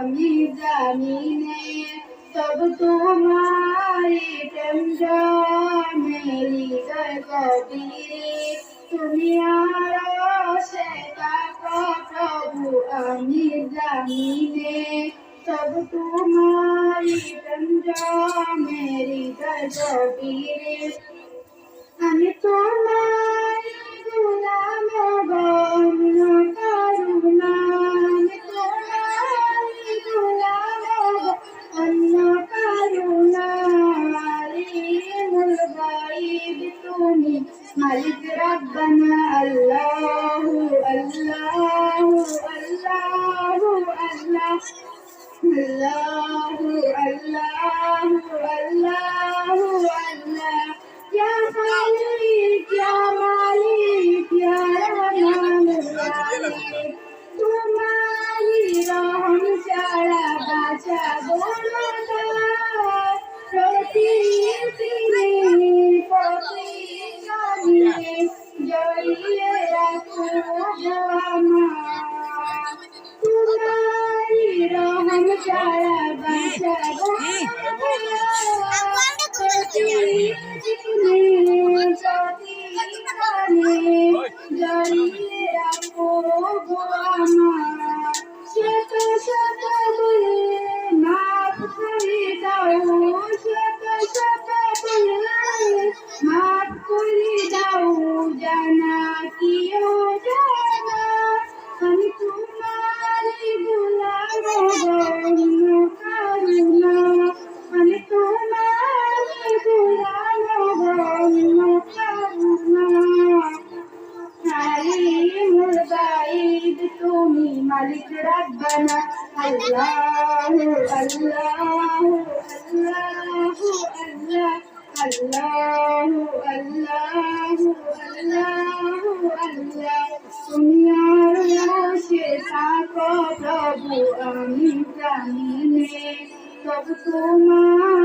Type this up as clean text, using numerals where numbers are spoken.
আমি জানি নে তব তোমারি প্রেম জানে হৃদয় গভীরে তুমি আরো সে থাকো প্রভু আমি জানি নে তব তোমারি প্রেম জানে হৃদয় গভীরে আমি তোমার গোলাম বন্য করুণা আমি তোমার গোলাম বন্য করুণা আলিমুল গায়ব তুমি মালিক রব্বানা আল্লাহু আল্লাহু আল্লাহু আল্লাহ আল্লাহু আল্লাহু আল্লাহু আল্লাহ ইয়া মালিক ইয়া মালিক ইয়া রহমানুর রহিম তোমারি রহম ছাড়া বাঁচা বলো না প্রতিদিনে প্রতিদিনে জড়িয়ে রাখো আমার তোমারি রহম ছাড়া বাঁচা জড়িয়ে রাখো আমার শত শত ভুল মাফ করে দাও শত শত ভুল মাফ করে দাও জানা কি জানা আমি তোমার গোলাম বন্য করুণা আমি তোমার গোলাম বন্য করুণা আলিমুল গায়ব তুমি মালিক রব্বানা আল্লাহু আল্লাহু আল্লাহু আল্লাহ আল্লাহু আল্লাহু আল্লাহু আল্লাহ তুমি আরশে থাকো প্রভু আমি জানি নে তব তোমার